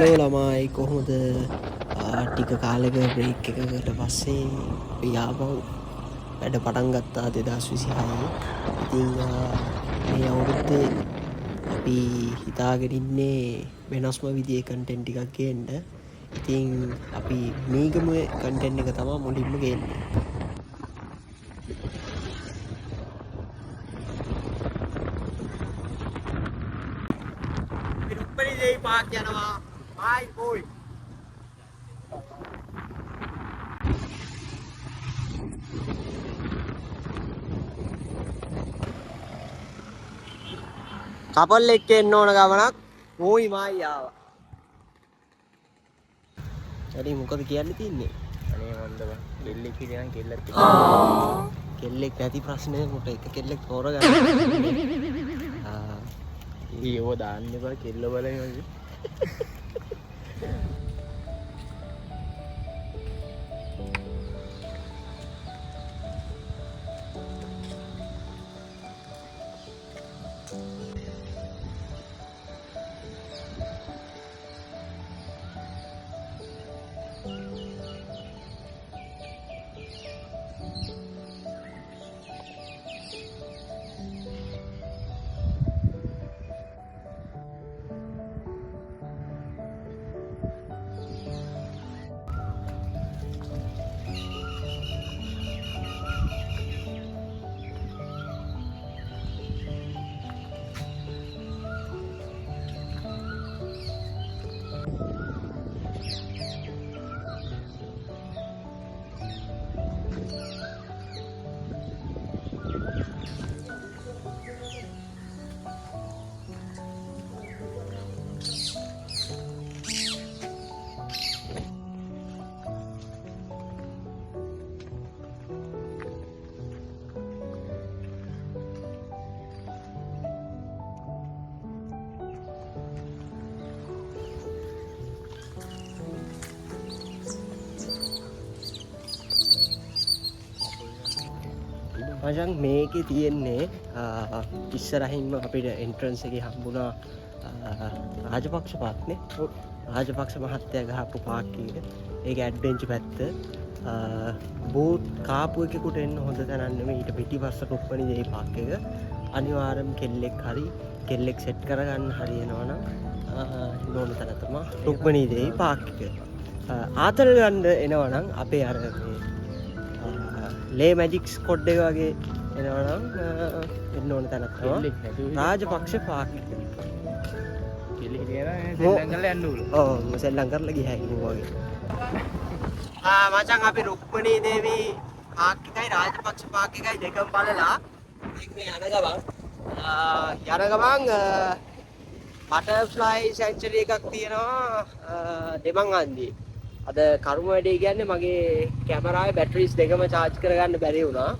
Hello ළමයි කොහොමද ටික කාලෙක බ්‍රේක් එකකට පස්සේ අපි ආපහු වැඩ පටන් ගත්තා 2026. ඉතින් මේ අවුරුද්දේ අපි හිතාගෙන ඉන්නේ වෙනස්ම විදිහේ කන්ටෙන්ට් ටිකක් ගේන්න. ඉතින් අපි මේගමේ කන්ටෙන්ට් එක තමයි මුලින්ම ගේන්නේ. රුක්මනී දේවී පාක් යනවා. Bye boy. කපල් එක්ක එන්න ඕන ගමනක් ඕයි මායි ආවා. හරි මොකද කියන්න තියන්නේ? අනේ මොන්ද බං කෙල්ලෙක් හිටියනම් කෙල්ලත් එක්ක කෙල්ලෙක් නැති ප්‍රශ්නේ මොකට එක කෙල්ලෙක් තෝරගන්න. ඊයෝ දාන්න එපා කෙල්ල බලයි වගේ. මචං මේකේ තියෙන්නේ ඉස්සරහින්ම අපිට එන්ට්‍රන්ස් එකේ හම්බුණා රාජපක්ෂ පාක්නේ. රාජපක්ෂ මහත්තයා ගහපු පාක් එක. ඒක ඇඩ්වෙන්චර් පැත්ත. බෝට් කාපු එකෙකුට එන්න හොඳ තැනක් නෙමෙයි. ඊට පිටිපස්ස රුක්මනී දේවී පාක් එක. අනිවාර්යයෙන්ම කෙල්ලෙක් සෙට් කරගන්න හරියනවනම් නෝන තැන තමයි රුක්මනී දේවී පාක් එක. ආතල් ගන්න එනවනම් අපේ අර ලේ මැජික්ස් කොඩ් එක වගේ එනවනම් එන්න ඕන තැනක් තමයි රාජපක්ෂ පාක් එක. කෙල්ල හිටියනම් සෙල්ලම් කරලා යන්න ඕන. ඔව් සෙල්ලම් කරලා ගියා ඉමු වගේ. මචං අපි රුක්මනී දේවී පාක් එකයි රාජපක්ෂ පාක් එකයි දෙකම බලලා මේ යන ගමන් බටර්ෆ්ලයි සැන්චරි එකක් තියෙනවා දෙමන් හන්දියේ. අද කරුම වැඩේ කියන්නේ මගේ කැමරාවේ බැටරිස් දෙකම charge කරගන්න බැරි වුණා.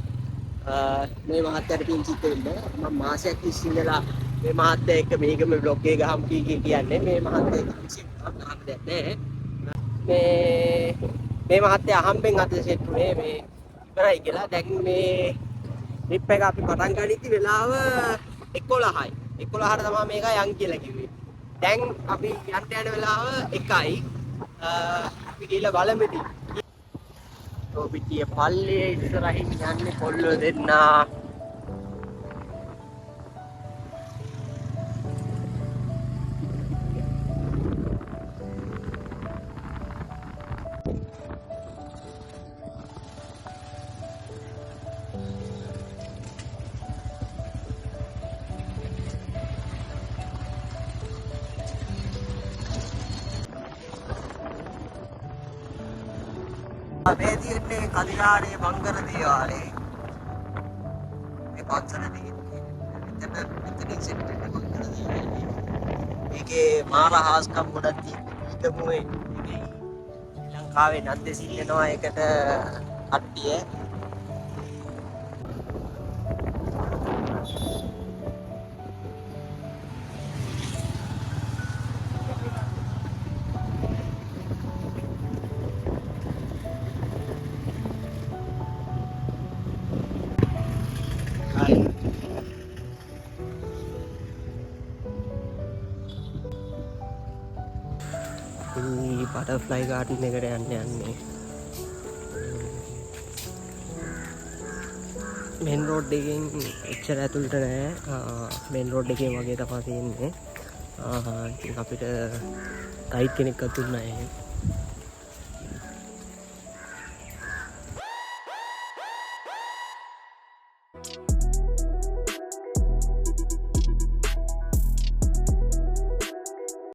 මේ මහත්තයාට පිංචිත් වෙන්න මම මාසයක් තිස්සේ ඉඳලා මේ මහත්තයා එක්ක මේකම vlog එක ගහමු කියන්නේ මේ මහත්තයා පිංචිත් ගන්න දෙයක් නැහැ. මේ මහත්තයා අහම්බෙන් අද සෙට් උනේ මේ ඉවරයි කියලා. දැන් මේ ට්‍රිප් එක අපි පටන් ගනිද්දි වෙලාව 11යි. 11ට තමයි මේක යන් කියලා කිව්වේ. දැන් අපි යන්න යන වෙලාව 1යි. අපි ගිහලා බලමු ඉතින්. පිටිය පල්ලේ ඉස්සරහින් යන්නේ කොල්ලෝ දෙන්නා. මේ තියෙන්නේ කදිරානේ මංගල දේවාලේ. මේ පන්සල තියෙන්නේ මෙතන සෙට් වෙන්නේ මංගල දේවාලේ. මේකේ මාර හාස්කම් ගොඩක් තියෙනවා. ඉතමුවේ ශ්‍රී ලංකාවේ නන්දෙ සිල්ලනවා එකට කට්ටිය. අපි බටර්ෆ්ලයි ගාඩන් එකට යන්නේ. මෙන් රෝඩ් එකෙන් එච්චර ඇතුළට නෑ. මෙන් රෝඩ් එකේ වගේ තමයි තියෙන්නේ. ඉතින් අපිට ගයිඩ් කෙනෙක්වත් දුන්නේ නැහැ.